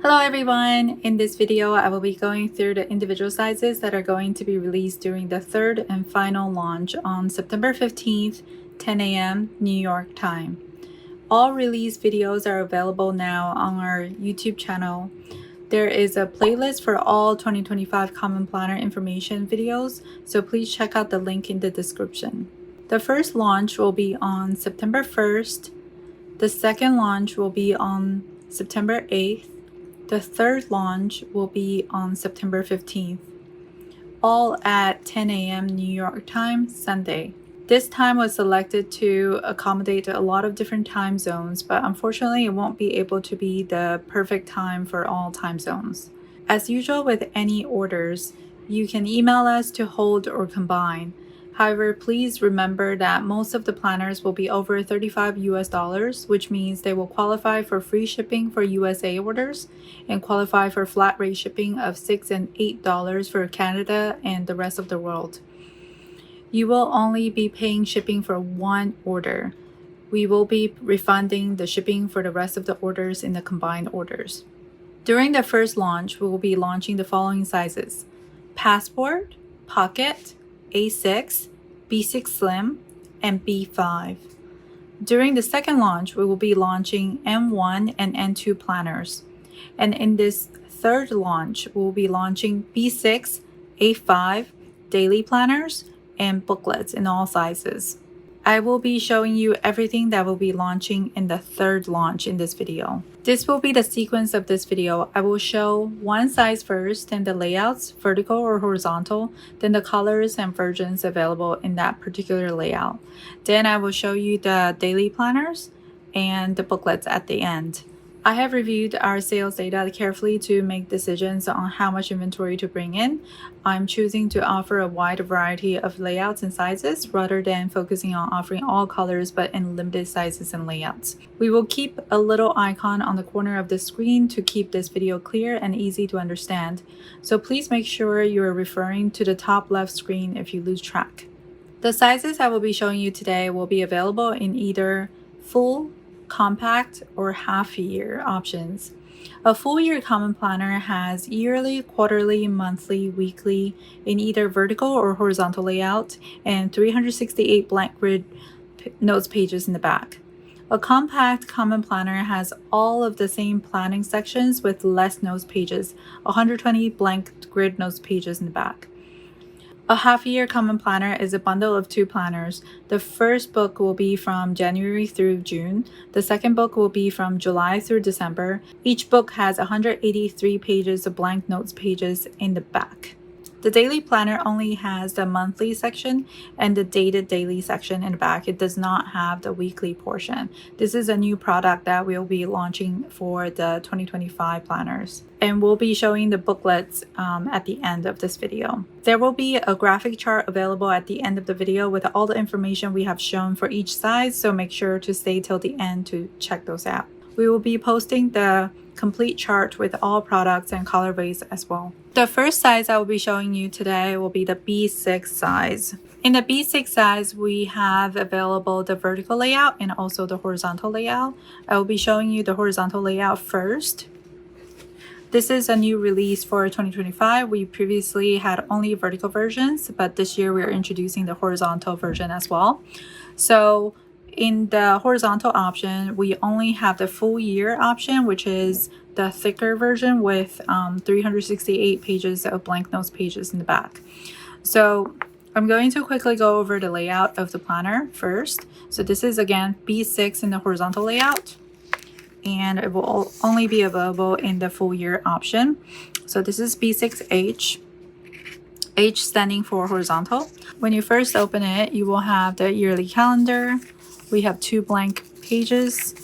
Hello everyone! In this video, I will be going through the individual sizes that are going to be released during the third and final launch on September 15th, 10 a.m. New York time. All release videos are available now on our YouTube channel. There is a playlist for all 2025 Common Planner information videos, so please check out the link in the description. The first launch will be on September 1st. The second launch will be on September 8th. The third launch will be on September 15th, all at 10 a.m. New York time, Sunday. This time was selected to accommodate a lot of different time zones, but unfortunately it won't be able to be the perfect time for all time zones. As usual with any orders, you can email us to hold or combine. However, please remember that most of the planners will be over $35 US, which means they will qualify for free shipping for USA orders and qualify for flat rate shipping of $6 and $8 for Canada and the rest of the world. You will only be paying shipping for one order. We will be refunding the shipping for the rest of the orders in the combined orders. During the first launch, we will be launching the following sizes: Passport, Pocket, A6, B6 Slim, and B5. During the second launch, we will be launching M1 and N2 planners. And in this third launch, we will be launching B6, A5, daily planners, and booklets in all sizes. I will be showing you everything that will be launching in the third launch in this video. This will be the sequence of this video. I will show one size first, then the layouts, vertical or horizontal, then the colors and versions available in that particular layout. Then I will show you the daily planners and the booklets at the end. I have reviewed our sales data carefully to make decisions on how much inventory to bring in. I'm choosing to offer a wide variety of layouts and sizes rather than focusing on offering all colors but in limited sizes and layouts. We will keep a little icon on the corner of the screen to keep this video clear and easy to understand. So please make sure you are referring to the top left screen if you lose track. The sizes I will be showing you today will be available in either full, compact, or half-year options. A full-year common planner has yearly, quarterly, monthly, weekly in either vertical or horizontal layout and 368 blank grid notes pages in the back. A compact common planner has all of the same planning sections with less notes pages, 120 blank grid notes pages in the back. A half-year common planner is a bundle of two planners. The first book will be from January through June. The second book will be from July through December. Each book has 183 pages of blank notes pages in the back. The daily planner only has the monthly section and the dated daily section in the back. It does not have the weekly portion. This is a new product that we'll be launching for the 2025 planners. And we'll be showing the booklets at the end of this video. There will be a graphic chart available at the end of the video with all the information we have shown for each size, so make sure to stay till the end to check those out. We will be posting the complete chart with all products and colorways as well. The first size I will be showing you today will be the B6 size. In the B6 size, we have available the vertical layout and also the horizontal layout. I will be showing you the horizontal layout first. This is a new release for 2025. We previously had only vertical versions, but this year we are introducing the horizontal version as well. So in the horizontal option, we only have the full year option, which is the thicker version with 368 pages of blank notes pages in the back. So I'm going to quickly go over the layout of the planner first. So this is again B6 in the horizontal layout, and it will only be available in the full year option. So this is B6H, H standing for horizontal. When you first open it, you will have the yearly calendar. We have two blank pages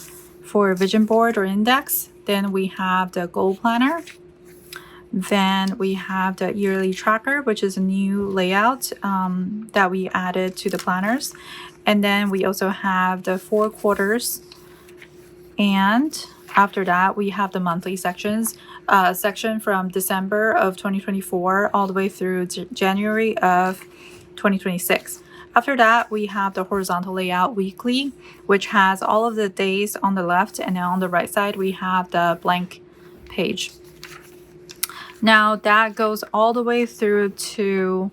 for vision board or index. Then we have the goal planner. Then we have the yearly tracker, which is a new layout that we added to the planners. And then we also have the 4 quarters. And after that, we have the monthly sections, section from December of 2024 all the way through January of 2026. After that, we have the horizontal layout weekly, which has all of the days on the left, and then on the right side, we have the blank page. Now that goes all the way through to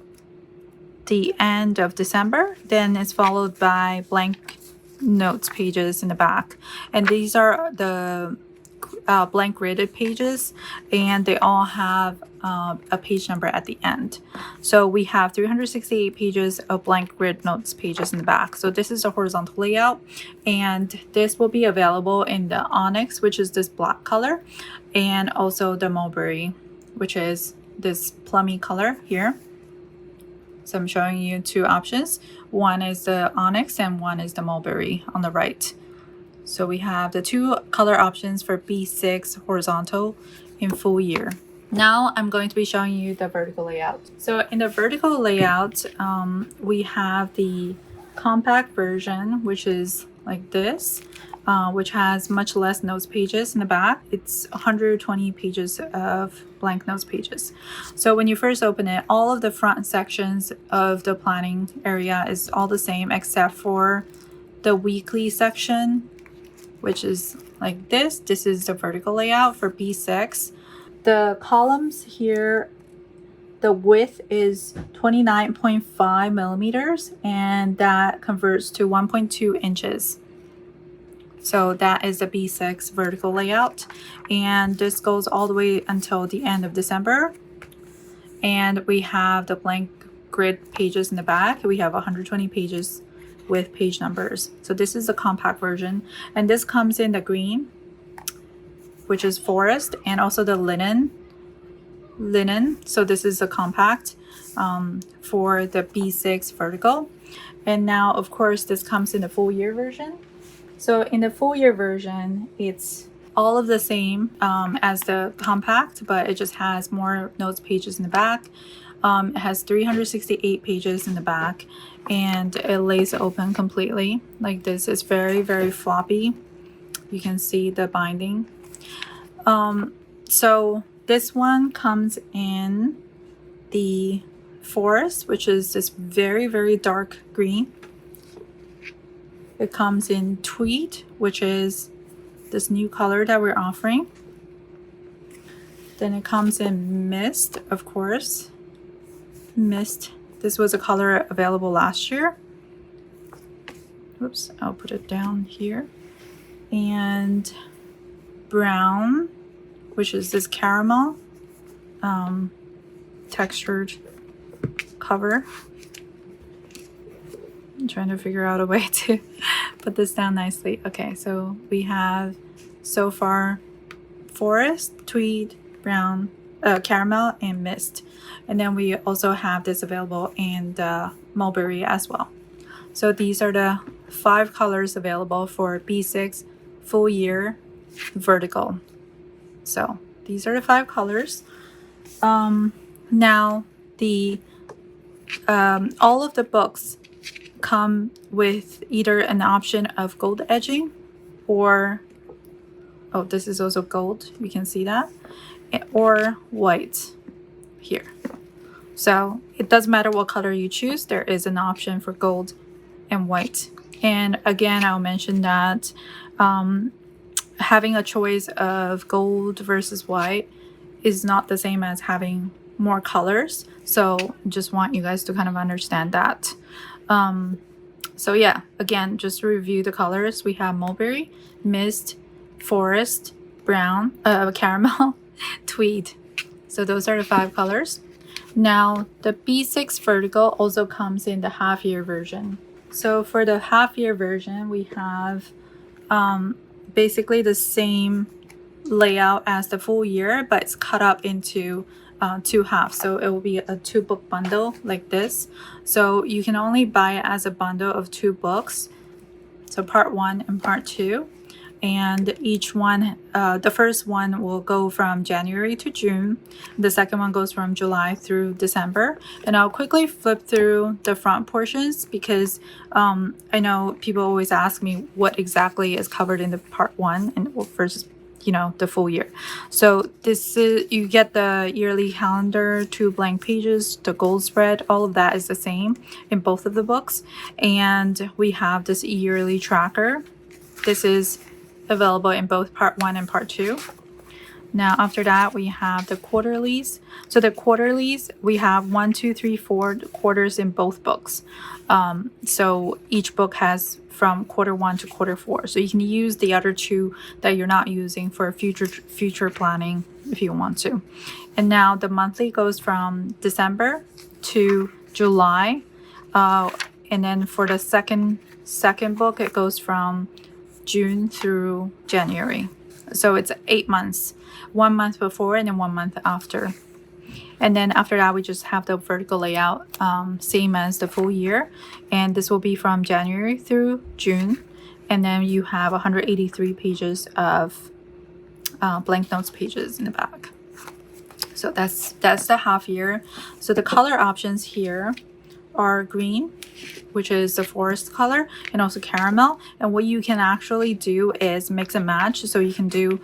the end of December. Then it's followed by blank notes pages in the back. And these are the blank gridded pages, and they all have a page number at the end. So we have 368 pages of blank grid notes pages in the back. So this is a horizontal layout, and this will be available in the onyx, which is this black color, and also the mulberry, which is this plummy color here. So I'm showing you two options. One is the onyx and one is the mulberry on the right. So we have the two color options for B6 horizontal in full year. Now I'm going to be showing you the vertical layout. So in the vertical layout, we have the compact version, which is like this, which has much less notes pages in the back. It's 120 pages of blank notes pages. So when you first open it, all of the front sections of the planning area is all the same except for the weekly section, which is like this. This is the vertical layout for B6. The columns here, the width is 29.5 millimeters, and that converts to 1.2 inches. So that is the B6 vertical layout, and this goes all the way until the end of December. And we have the blank grid pages in the back. We have 120 pages with page numbers. So this is the compact version, and this comes in the green, which is forest, and also the linen. So this is a compact for the B6 vertical. And now of course this comes in the full year version. So in the full year version, it's all of the same as the compact, but it just has more notes pages in the back. It has 368 pages in the back, and it lays open completely like this. It's very, very floppy. You can see the binding. So this one comes in the forest, which is this very, very dark green. It comes in tweed, which is this new color that we're offering. Then it comes in mist, of course. Mist. This was a color available last year. Oops, I'll put it down here. And brown, which is this caramel textured cover. I'm trying to figure out a way to put this down nicely. Okay, so we have so far forest, tweed, brown, caramel, and mist. And then we also have this available in the mulberry as well. So these are the 5 colors available for B6 full year vertical. So these are the 5 colors. Now the all of the books come with either an option of gold edging or, oh, this is also gold, you can see that, or white here. So it doesn't matter what color you choose, there is an option for gold and white. And again, I'll mention that having a choice of gold versus white is not the same as having more colors. So just want you guys to kind of understand that. So yeah, again, just to review the colors, we have mulberry, mist, forest, brown, caramel, tweed. So those are the 5 colors. Now the B6 vertical also comes in the half year version. So for the half year version, we have basically the same layout as the full year, but it's cut up into 2 halves. So it will be a 2 book bundle like this. So you can only buy it as a bundle of 2 books. So part 1 and part 2. And each one, the first one will go from January to June. The second one goes from July through December. And I'll quickly flip through the front portions because I know people always ask me what exactly is covered in the part 1 and versus, you know, the full year. So this is, you get the yearly calendar, 2 blank pages, the gold spread, all of that is the same in both of the books. And we have this yearly tracker. This is available in both part 1 and part 2. Now after that, we have the quarterlies. So the quarterlies, we have 1, 2, 3, 4 quarters in both books. So each book has from quarter 1 to quarter 4. So you can use the other 2 that you're not using for future planning if you want to. And now the monthly goes from December to July. And then for the second book, it goes from June through January. So it's 8 months, 1 month before and then 1 month after. And then after that, we just have the vertical layout, same as the full year. And this will be from January through June. And then you have 183 pages of blank notes pages in the back. So that's the half year. So the color options here are green, which is the forest color, and also caramel. And what you can actually do is mix and match. So you can do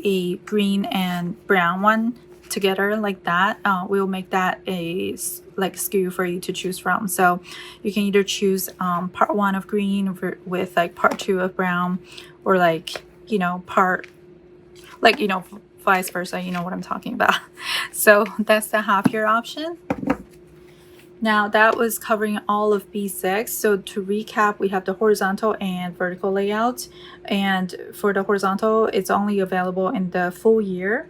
a green and brown one together like that. We'll make that a like SKU for you to choose from. So you can either choose part 1 of green with like part 2 of brown, or like, you know, vice versa. You know what I'm talking about. So that's the half year option. Now that was covering all of B6. So to recap, we have the horizontal and vertical layout. And for the horizontal, it's only available in the full year.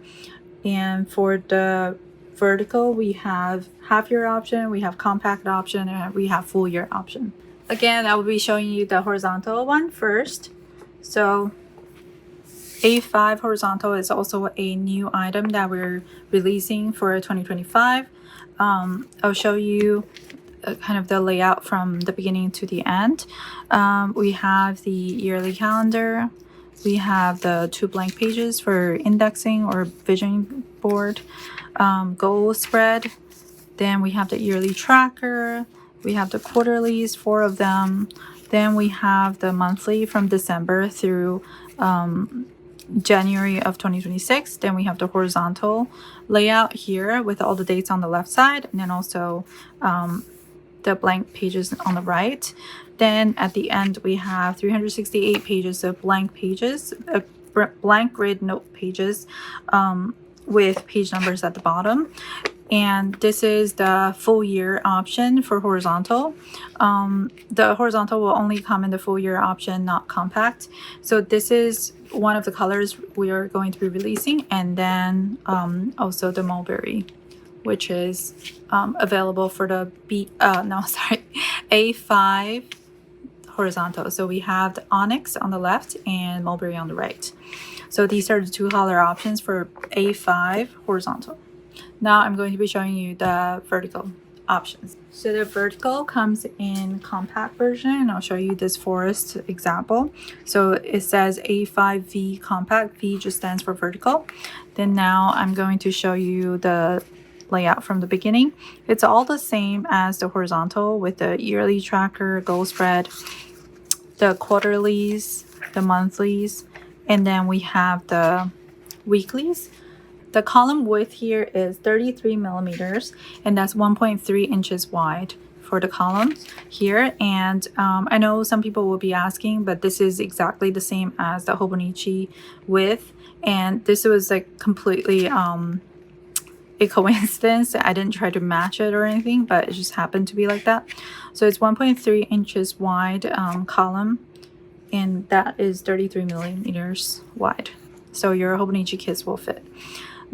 And for the vertical, we have half year option, we have compact option, and we have full year option. Again, I will be showing you the horizontal one first. So A5 horizontal is also a new item that we're releasing for 2025. I'll show you kind of the layout from the beginning to the end. We have the yearly calendar. We have the 2 blank pages for indexing or vision board, goal spread. Then we have the yearly tracker. We have the quarterlies, 4 of them. Then we have the monthly from December through January of 2026. Then we have the horizontal layout here with all the dates on the left side, and then also the blank pages on the right. Then at the end, we have 368 pages of blank pages, blank grid note pages with page numbers at the bottom. And this is the full year option for horizontal. The horizontal will only come in the full year option, not compact. So this is one of the colors we are going to be releasing. And then also the mulberry, which is available for the A5 horizontal. So we have the onyx on the left and mulberry on the right. So these are the 2 color options for A5 horizontal. Now I'm going to be showing you the vertical options. So the vertical comes in compact version, and I'll show you this forest example. So it says A5V compact. V just stands for vertical. Then now I'm going to show you the layout from the beginning. It's all the same as the horizontal with the yearly tracker, goal spread, the quarterlies, the monthlies, and then we have the weeklies. The column width here is 33 millimeters, and that's 1.3 inches wide for the column here. And I know some people will be asking, but this is exactly the same as the Hobonichi width, and this was like completely a coincidence. I didn't try to match it or anything, but it just happened to be like that. So it's 1.3 inches wide column, and that is 33 millimeters wide. So your Hobonichi kits will fit.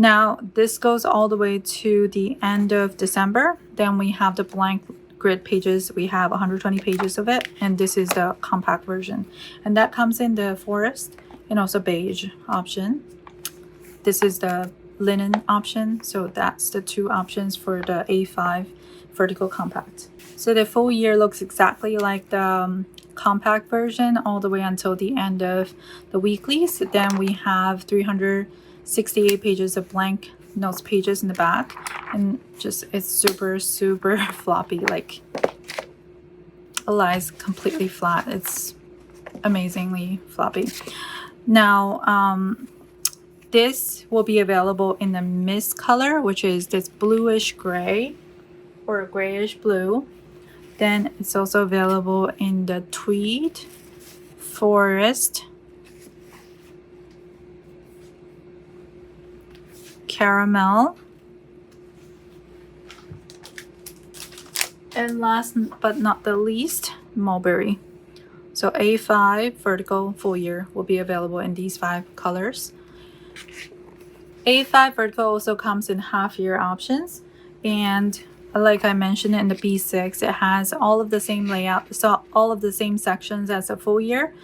Now this goes all the way to the end of December. Then we have the blank grid pages. We have 120 pages of it, and this is the compact version, and that comes in the forest and also beige option. This is the linen option. So that's the 2 options for the A5 vertical compact. So the full year looks exactly like the compact version all the way until the end of the weeklies. Then we have 368 pages of blank notes pages in the back, and just it's super floppy. Like it lies completely flat. It's amazingly floppy. Now this will be available in the mist color, which is this bluish gray or grayish blue. Then it's also available in the tweed, forest, caramel. And last but not the least, mulberry. So A5 vertical full year will be available in these 5 colors. A5 vertical also comes in half year options, and like I mentioned in the B6, it has all of the same layout, so all of the same sections as a full year,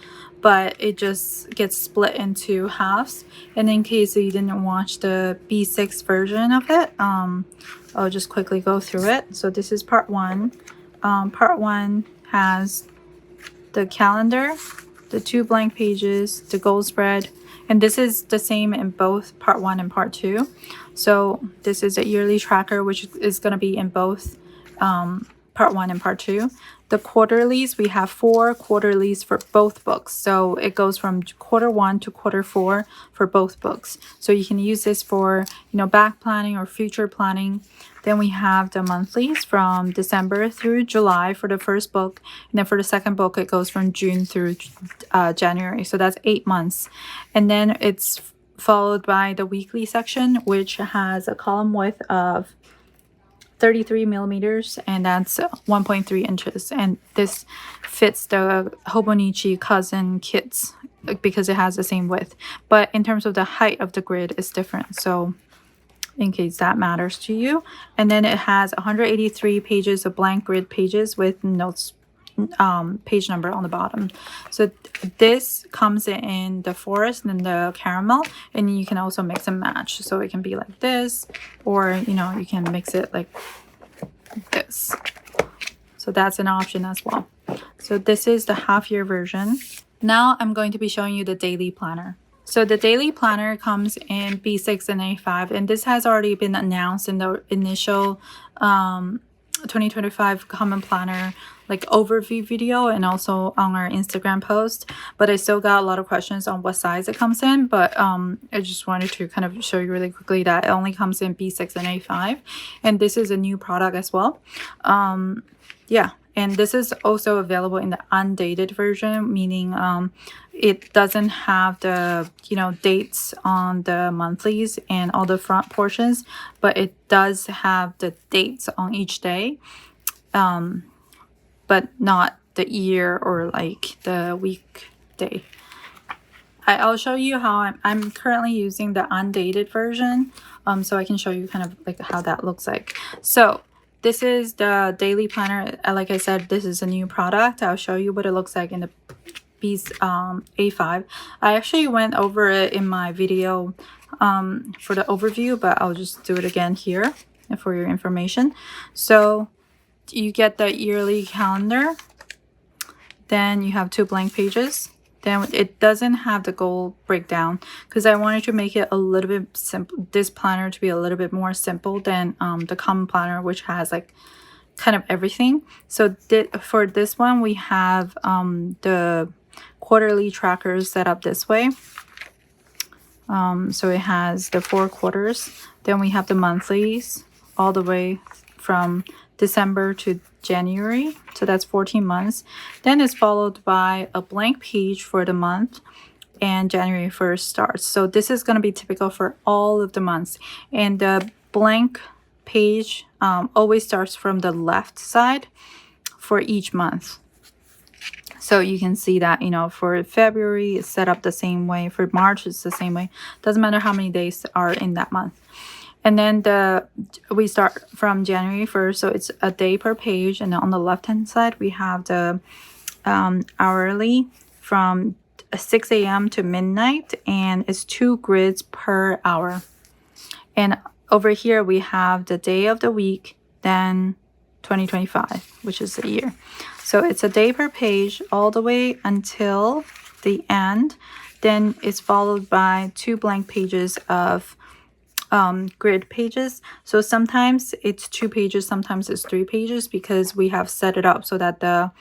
but it just gets split into halves. And in case you didn't watch the B6 version of it, I'll just quickly go through it. So this is part 1. Part 1 has the calendar, the 2 blank pages, the goal spread, and this is the same in both part 1 and part 2. So this is a yearly tracker, which is going to be in both part 1 and part 2. The quarterlies, we have 4 quarterlies for both books. So it goes from quarter 1 to quarter 4 for both books. So you can use this for, back planning or future planning. Then we have the monthlies from December through July for the first book. And then for the second book, it goes from June through January. So that's 8 months. And then it's followed by the weekly section, which has a column width of 33 millimeters, and that's 1.3 inches. And this fits the Hobonichi cousin kits because it has the same width. But in terms of the height of the grid, it's different. So in case that matters to you. And then it has 183 pages of blank grid pages with notes, page number on the bottom. So this comes in the forest and the caramel, and you can also mix and match. So it can be like this, or you can mix it like this. So that's an option as well. So this is the half year version. Now I'm going to be showing you the daily planner. So the daily planner comes in B6 and A5, and this has already been announced in the initial 2025 Common Planner overview video, and also on our Instagram post. But I still got a lot of questions on what size it comes in, but I just wanted to kind of show you really quickly that it only comes in B6 and A5, and this is a new product as well. Yeah, and this is also available in the undated version, meaning it doesn't have the dates on the monthlies and all the front portions, but it does have the dates on each day, but not the year or the weekday. I'll show you how I'm currently using the undated version, so I can show you kind of how that looks like. So this is the daily planner. Like I said, this is a new product. I'll show you what it looks like in the A5. I actually went over it in my video for the overview, but I'll just do it again here for your information. So you get the yearly calendar, then you have 2 blank pages. Then it doesn't have the goal breakdown because I wanted to make it a little bit simple, this planner to be a little bit more simple than the common planner, which has kind of everything. So for this one, we have the quarterly trackers set up this way. So it has the 4 quarters. Then we have the monthlies all the way from December to January. So that's 14 months. Then it's followed by a blank page for the month, and January 1st starts. So this is going to be typical for all of the months. And the blank page always starts from the left side for each month. So you can see that, for February, it's set up the same way. For March, it's the same way. Doesn't matter how many days are in that month. And then we start from January 1st, so it's a day per page. And then on the left-hand side, we have the hourly from 6 a.m. to midnight, and it's 2 grids per hour. And over here, we have the day of the week, then 2025, which is the year. So it's a day per page all the way until the end. Then it's followed by 2 blank pages of grid pages. So sometimes it's 2 pages, sometimes it's 3 pages, because we have set it up so that the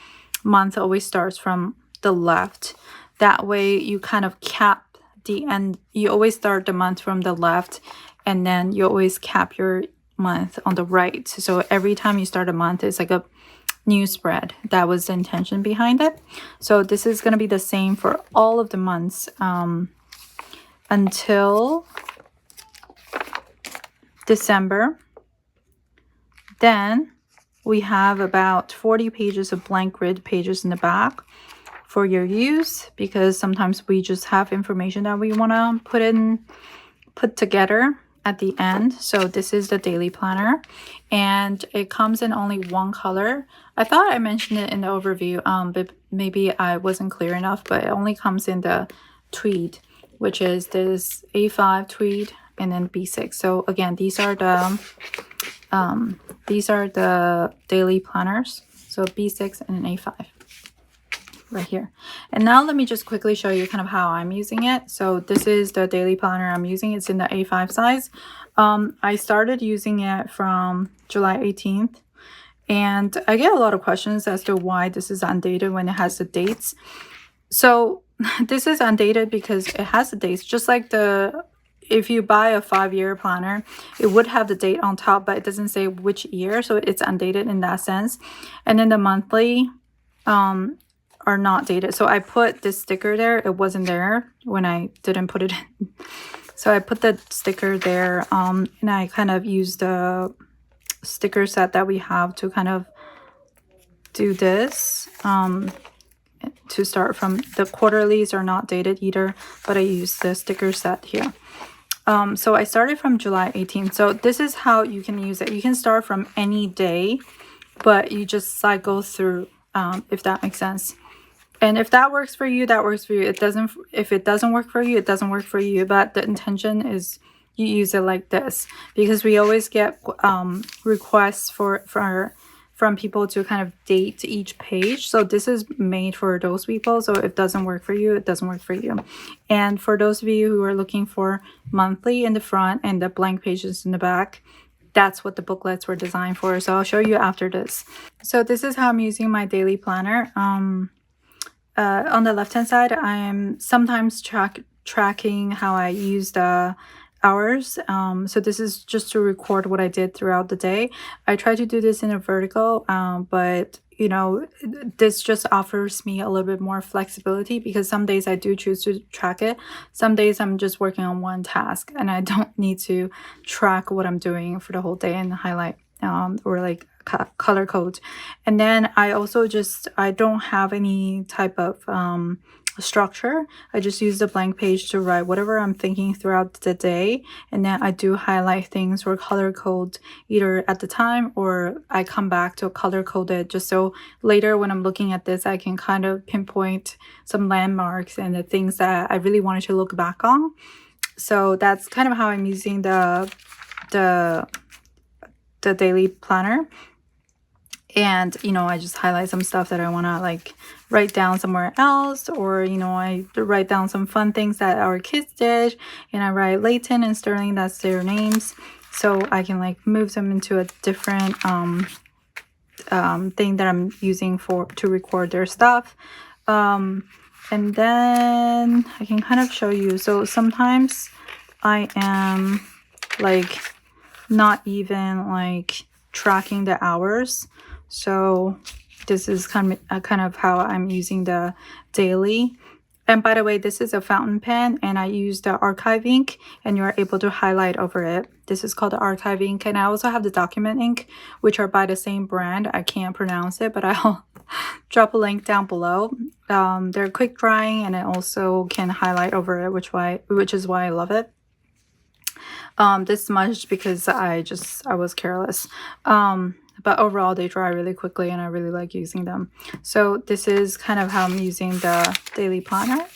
month always starts from the left. That way you kind of cap the end. You always start the month from the left, and then you always cap your month on the right. So every time you start a month, it's like a new spread. That was the intention behind it. So this is going to be the same for all of the months until December. Then we have about 40 pages of blank grid pages in the back for your use, because sometimes we just have information that we want to put together at the end. So this is the daily planner, and it comes in only one color. I thought I mentioned it in the overview, but maybe I wasn't clear enough, but it only comes in the tweed, which is this A5 tweed and then B6. So again, these are the daily planners. So B6 and an A5 right here. And now let me just quickly show you kind of how I'm using it. So this is the daily planner I'm using. It's in the A5 size. I started using it from July 18th, and I get a lot of questions as to why this is undated when it has the dates. So this is undated because it has the dates, just like if you buy a 5-year planner, it would have the date on top, but it doesn't say which year, so it's undated in that sense. And then the monthly are not dated. So I put this sticker there. It wasn't there when I didn't put it in. So I put the sticker there, and I kind of used the sticker set that we have to kind of do this. To start from, the quarterlies are not dated either, but I used the sticker set here. So I started from July 18th. So this is how you can use it. You can start from any day, but you just cycle through, if that makes sense. And if that works for you, that works for you. If it doesn't work for you, it doesn't work for you. But the intention is you use it like this, because we always get requests from people to kind of date each page. So this is made for those people. So if it doesn't work for you, it doesn't work for you. And for those of you who are looking for monthly in the front and the blank pages in the back, that's what the booklets were designed for. So I'll show you after this. So this is how I'm using my daily planner. On the left hand side, I am sometimes tracking how I use the hours. So this is just to record what I did throughout the day. I try to do this in a vertical, but you know, this just offers me a little bit more flexibility, because some days I do choose to track it. Some days I'm just working on one task and I don't need to track what I'm doing for the whole day and highlight or like color code. And then I also I don't have any type of structure. I just use the blank page to write whatever I'm thinking throughout the day, and then I do highlight things or color code either at the time, or I come back to color coded, just so later when I'm looking at this I can kind of pinpoint some landmarks and the things that I really wanted to look back on. So that's kind of how I'm using the daily planner. And, you know, I just highlight some stuff that I want to like write down somewhere else, or, you know, I write down some fun things that our kids did, and I write Layton and Sterling, that's their names, so I can like move them into a different thing that I'm using to record their stuff. And then I can kind of show you. So sometimes I am like not even like tracking the hours. So this is kind of how I'm using the daily. And by the way, this is a fountain pen, and I use the archive ink, and you're able to highlight over it. This is called the archive ink. And I also have the document ink, which are by the same brand. I can't pronounce it, but I'll drop a link down below. They're quick drying, and I also can highlight over it, which is why I love it. This smudged because I was careless. But overall they dry really quickly, and I really like using them. So this is kind of how I'm using the daily planner.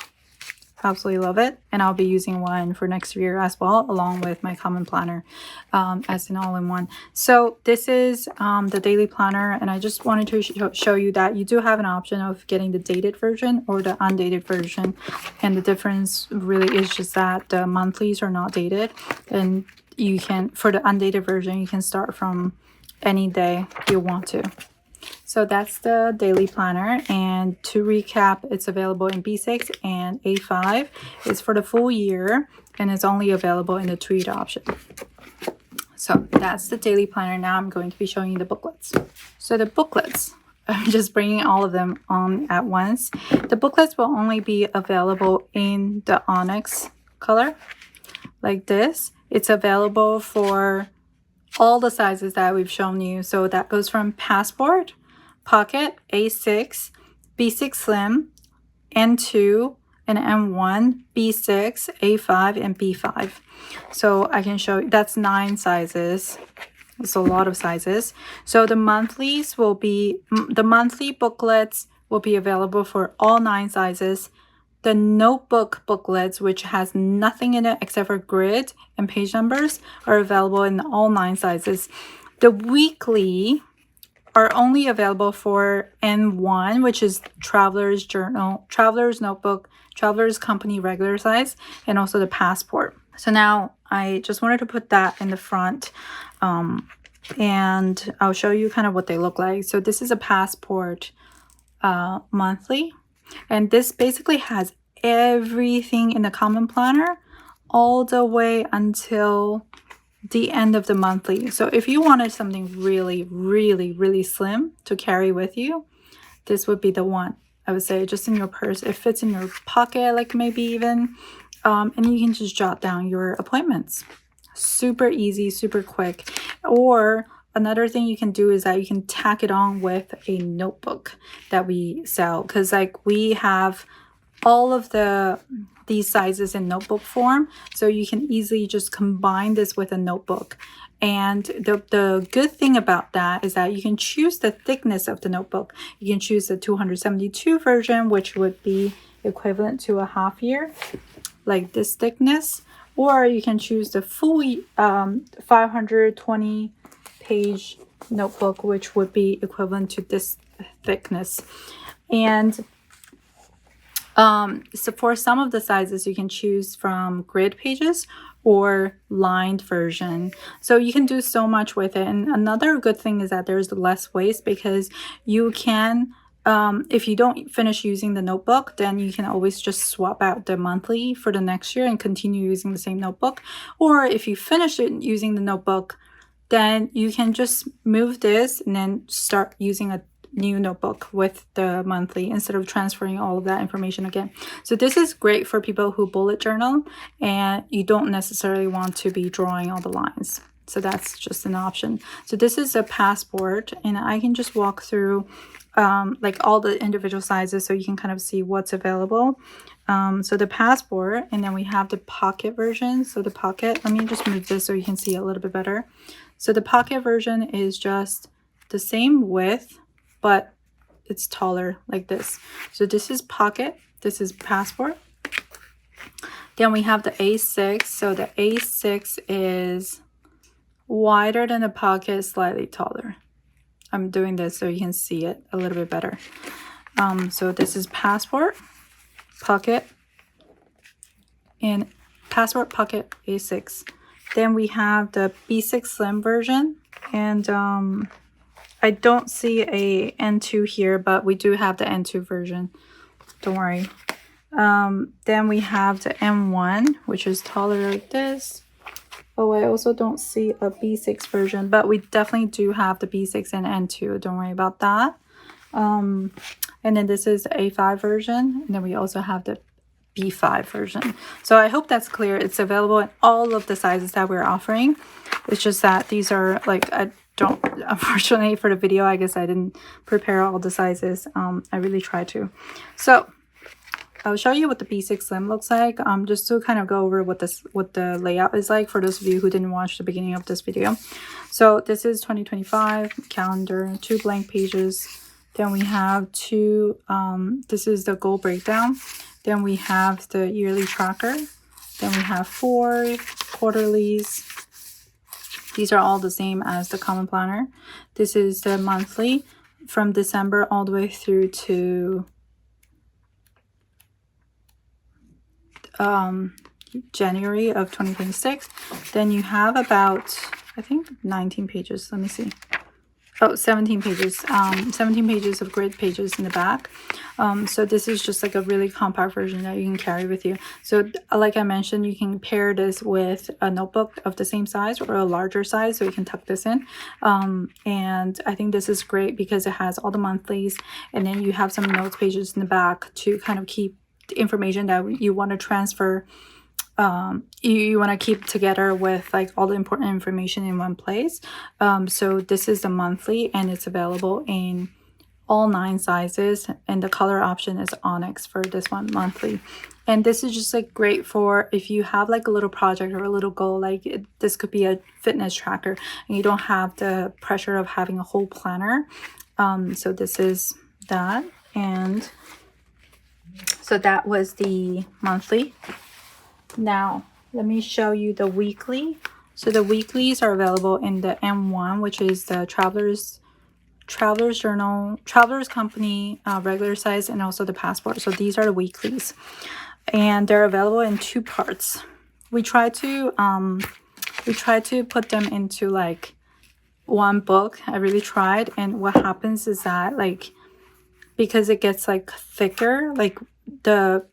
Absolutely love it, and I'll be using one for next year as well, along with my common planner as an all-in-one. So this is the daily planner, and I just wanted to show you that you do have an option of getting the dated version or the undated version, and the difference really is just that the monthlies are not dated, and you can, for the undated version, you can start from any day you want to. So that's the daily planner, and to recap, it's available in B6 and A5. It's for the full year, and it's only available in the tweed option. So that's the daily planner. Now I'm going to be showing you the booklets. So the booklets, I'm just bringing all of them on at once. The booklets will only be available in the onyx color like this. It's available for all the sizes that we've shown you. So that goes from Passport, Pocket, A6, B6 Slim, N2, and M1, B6, A5, and B5. So I can show you, that's 9 sizes. It's a lot of sizes. So the monthlies will be, the monthly booklets will be available for all 9 sizes. The notebook booklets, which has nothing in it except for grid and page numbers, are available in all 9 sizes. The weekly are only available for N1, which is Traveler's Journal, Traveler's Notebook, Traveler's Company regular size, and also the Passport. So now I just wanted to put that in the front, and I'll show you kind of what they look like. So this is a Passport monthly, and this basically has everything in the Common Planner all the way until the end of the monthly. So if you wanted something really slim to carry with you, this would be the one. I would say just in your purse. It fits in your pocket, like maybe even, and you can just jot down your appointments. Super easy, super quick. Or another thing you can do is that you can tack it on with a notebook that we sell, because like we have all of these sizes in notebook form, so you can easily just combine this with a notebook. And the good thing about that is that you can choose the thickness of the notebook. You can choose the 272 version, which would be equivalent to a half year, like this thickness, or you can choose the full 520 page notebook, which would be equivalent to this thickness. And so for some of the sizes, you can choose from grid pages or lined version. So you can do so much with it. And another good thing is that there's less waste, because you can, if you don't finish using the notebook, then you can always just swap out the monthly for the next year and continue using the same notebook. Or if you finish it using the notebook, then you can just move this and then start using a new notebook with the monthly instead of transferring all of that information again. So this is great for people who bullet journal and you don't necessarily want to be drawing all the lines. So that's just an option. So this is a Passport, and I can just walk through like all the individual sizes so you can kind of see what's available. So the Passport, and then we have the Pocket version. So the Pocket, let me just move this so you can see it a little bit better. So the Pocket version is just the same width, but it's taller like this. So this is Pocket, this is Passport. Then we have the A6. So the A6 is wider than the Pocket, slightly taller. I'm doing this so you can see it a little bit better. So this is Passport, Pocket, and Passport, Pocket, A6. Then we have the B6 Slim version, and I don't see a N2 here, but we do have the N2 version. Don't worry. Then we have the M1, which is taller like this. Oh, I also don't see a B6 version, but we definitely do have the B6 and N2. Don't worry about that. And then this is the A5 version, and then we also have the B5 version. So I hope that's clear. It's available in all of the sizes that we're offering. It's just that these are like, I don't, unfortunately for the video, I guess I didn't prepare all the sizes. I really tried to. So I'll show you what the B6 Slim looks like, just to kind of go over what the layout is like for those of you who didn't watch the beginning of this video. So this is 2025 calendar, 2 blank pages. Then we have 2, this is the goal breakdown. Then we have the yearly tracker. Then we have 4 quarterlies. These are all the same as the Common Planner. This is the monthly from December all the way through to January of 2026. Then you have about, I think, 19 pages. Let me see. Oh, 17 pages. 17 pages of grid pages in the back. So this is just like a really compact version that you can carry with you. So like I mentioned, you can pair this with a notebook of the same size or a larger size, so you can tuck this in. And I think this is great because it has all the monthlies, and then you have some notes pages in the back to kind of keep the information that you want to transfer you want to keep together with like all the important information in one place. So this is the monthly, and it's available in all 9 sizes, and the color option is onyx for this one, monthly. And this is just like great for if you have like a little project or a little goal, like this could be a fitness tracker and you don't have the pressure of having a whole planner. So this is that. And so that was the monthly. Now let me show you the weekly. So the weeklies are available in the M1, which is the Traveler's Journal, Traveler's Company, regular size, and also the Passport. So these are the weeklies, and they're available in 2 parts. We try to put them into like one book. I really tried, and what happens is that like because it gets like thicker, like the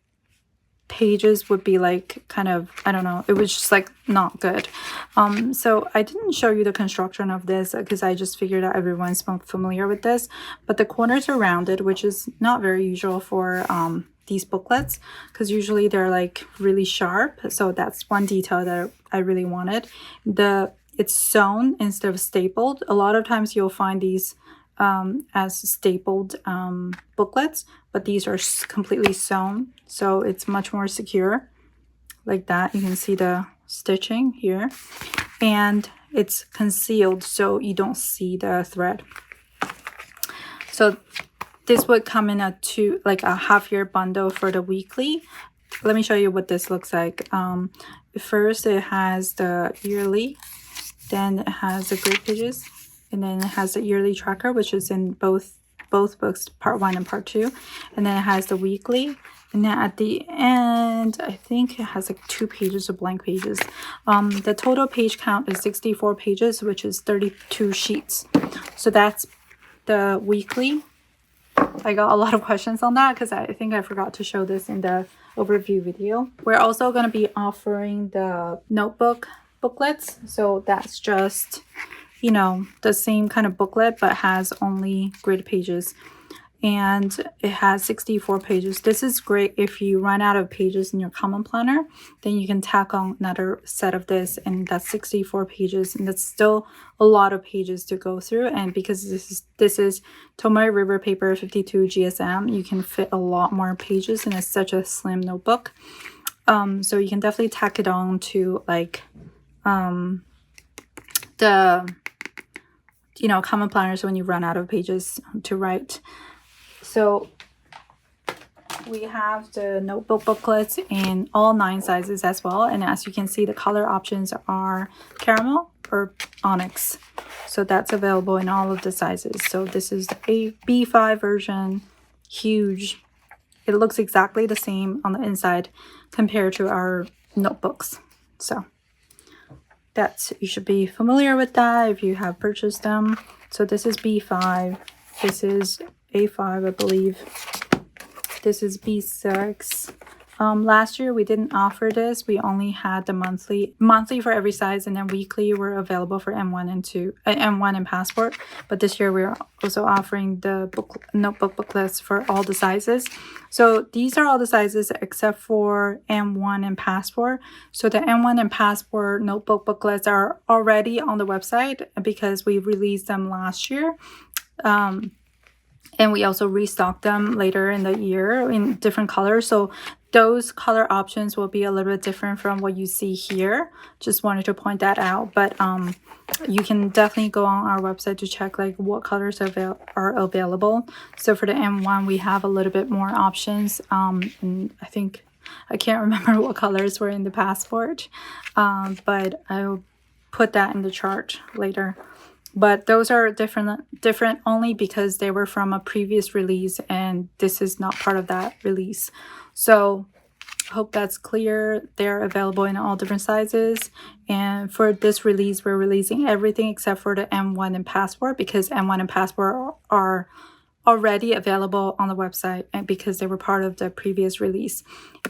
pages would be like kind of, I don't know, it was just like not good. So I didn't show you the construction of this because I just figured out everyone's familiar with this, but the corners are rounded, which is not very usual for these booklets, because usually they're like really sharp. So that's one detail that I really wanted. It's sewn instead of stapled. A lot of times you'll find these as stapled booklets, but these are completely sewn, so it's much more secure like that. You can see the stitching here, and it's concealed so you don't see the thread. So this would come in a half-year bundle for the weekly. Let me show you what this looks like. First it has the yearly, then it has the grid pages, and then it has the yearly tracker, which is in both books, part 1 and part 2. And then it has the weekly. And then at the end, I think it has like 2 pages of blank pages. The total page count is 64 pages, which is 32 sheets. So that's the weekly. I got a lot of questions on that because I think I forgot to show this in the overview video. We're also going to be offering the notebook booklets. So that's just, you know, the same kind of booklet, but has only grid pages, and it has 64 pages. This is great if you run out of pages in your common planner, then you can tack on another set of this, and that's 64 pages, and that's still a lot of pages to go through. And because this is Tomoe River paper 52 GSM, you can fit a lot more pages, and it's such a slim notebook. So you can definitely tack it on to like the, you know, common planners when you run out of pages to write. So we have the notebook booklets in all 9 sizes as well, and as you can see, the color options are caramel or onyx. So that's available in all of the sizes. So this is a B5 version, huge. It looks exactly the same on the inside compared to our notebooks. So that's, you should be familiar with that if you have purchased them. So this is B5, this is A5, I believe. This is B6. Last year we didn't offer this. We only had the monthly for every size, and then weekly were available for M1 and M1 and Passport. But this year we're also offering the notebook booklets for all the sizes. So these are all the sizes except for M1 and Passport. So the M1 and Passport notebook booklets are already on the website because we released them last year. And we also restocked them later in the year in different colors. So those color options will be a little bit different from what you see here. Just wanted to point that out. But you can definitely go on our website to check like what colors are available. So for the M1, we have a little bit more options. And I can't remember what colors were in the Passport. But I'll put that in the chart later. But those are different only because they were from a previous release, and this is not part of that release. So I hope that's clear. They're available in all different sizes. And for this release, we're releasing everything except for the M1 and Passport, because M1 and Passport are already available on the website, and because they were part of the previous release.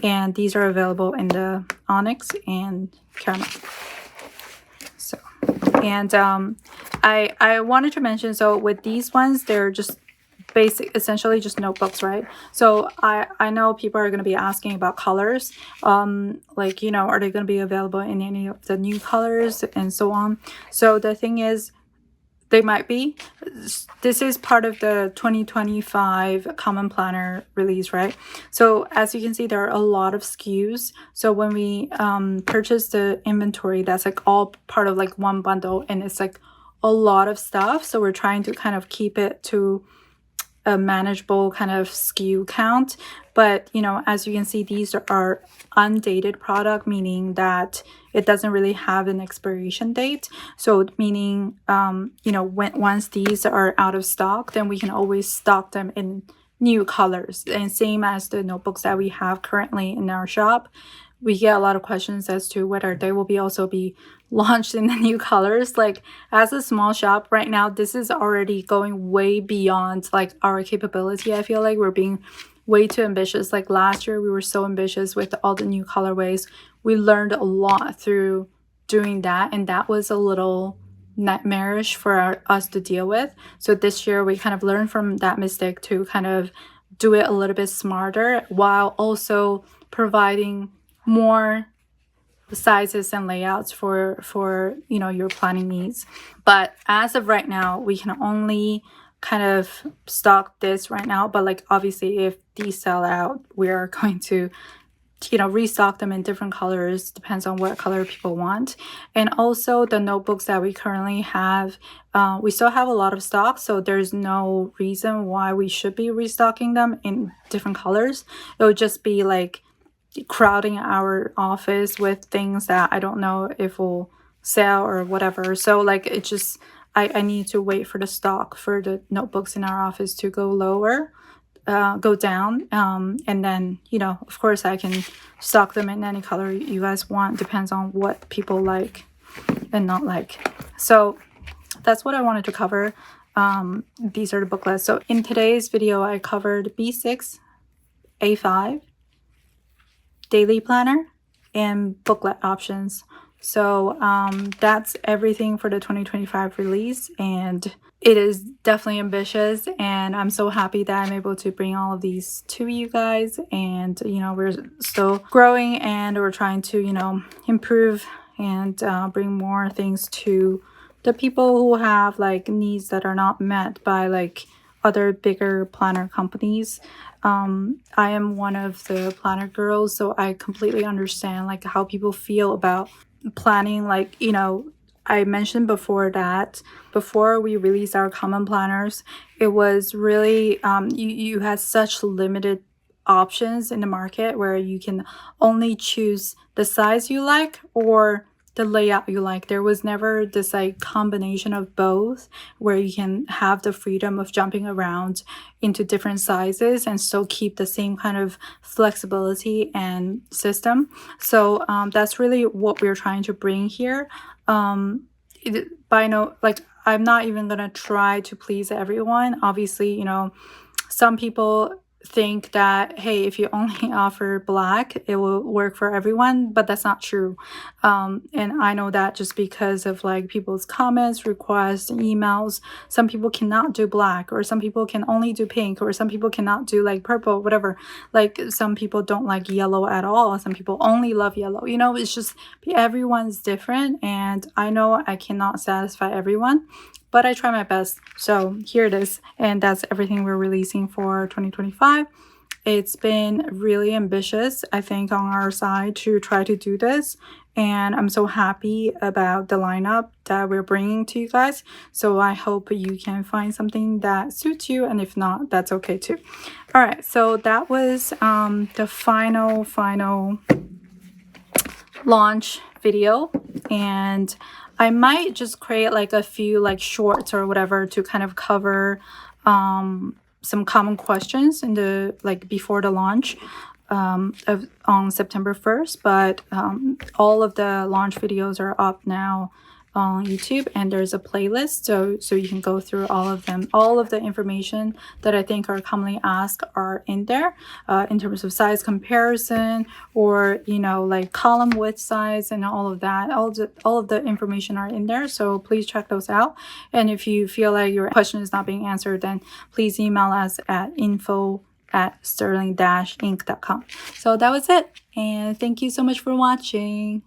And these are available in the onyx and caramel. So, and I wanted to mention, so with these ones, they're just essentially just notebooks, right? So I know people are going to be asking about colors, like, you know, are they going to be available in any of the new colors and so on. So the thing is, they might be. This is part of the 2025 Common Planner release, right? So as you can see, there are a lot of SKUs. So when we purchase the inventory, that's like all part of like one bundle, and it's like a lot of stuff. So we're trying to kind of keep it to a manageable kind of SKU count. But, you know, as you can see, these are undated product, meaning that it doesn't really have an expiration date. So meaning, you know, once these are out of stock, then we can always stock them in new colors. And same as the notebooks that we have currently in our shop, we get a lot of questions as to whether they will also be launched in the new colors. Like, as a small shop right now, this is already going way beyond like our capability. I feel like we're being way too ambitious. Like last year we were so ambitious with all the new colorways. We learned a lot through doing that, and that was a little nightmarish for us to deal with. So this year we kind of learned from that mistake to kind of do it a little bit smarter, while also providing more sizes and layouts for you know, your planning needs. But as of right now, we can only kind of stock this right now. But like, obviously, if these sell out, we are going to, you know, restock them in different colors. Depends on what color people want. And also the notebooks that we currently have, we still have a lot of stock, so there's no reason why we should be restocking them in different colors. It would just be like crowding our office with things that I don't know if will sell or whatever. So like, it just, I need to wait for the stock for the notebooks in our office to go lower, go down, and then, you know, of course I can stock them in any color you guys want. Depends on what people like and not like. So that's what I wanted to cover. These are the booklets. So in today's video, I covered B6, A5, daily planner, and booklet options. So that's everything for the 2025 release, and it is definitely ambitious, and I'm so happy that I'm able to bring all of these to you guys. And, you know, we're still growing, and we're trying to, you know, improve and bring more things to the people who have like needs that are not met by like other bigger planner companies. I am one of the planner girls, so I completely understand like how people feel about planning. Like, you know, I mentioned before that before we released our common planners, it was really you had such limited options in the market where you can only choose the size you like or the layout you like. There was never this like combination of both where you can have the freedom of jumping around into different sizes and still keep the same kind of flexibility and system. So that's really what we're trying to bring here. By no, like, I'm not even gonna try to please everyone. Obviously, you know, some people think that, hey, if you only offer black, it will work for everyone, but that's not true. And I know that just because of like people's comments, requests, and emails. Some people cannot do black, or some people can only do pink, or some people cannot do like purple, whatever. Like, some people don't like yellow at all, some people only love yellow. You know, it's just everyone's different, and I know I cannot satisfy everyone, but I try my best. So here it is, and that's everything we're releasing for 2025. It's been really ambitious, I think, on our side to try to do this, and I'm so happy about the lineup that we're bringing to you guys. So I hope you can find something that suits you, and if not, that's okay too. All right, so that was the final launch video, and I might just create like a few like shorts or whatever to kind of cover some common questions in the like before the launch on September 1st. But all of the launch videos are up now on YouTube, and there's a playlist, so you can go through all of them. All of the information that I think are commonly asked are in there, in terms of size comparison, or like column width size and all of that. All of the information are in there, so please check those out. And if you feel like your question is not being answered, then please email us at info@sterling-inc.com. So that was it, and thank you so much for watching.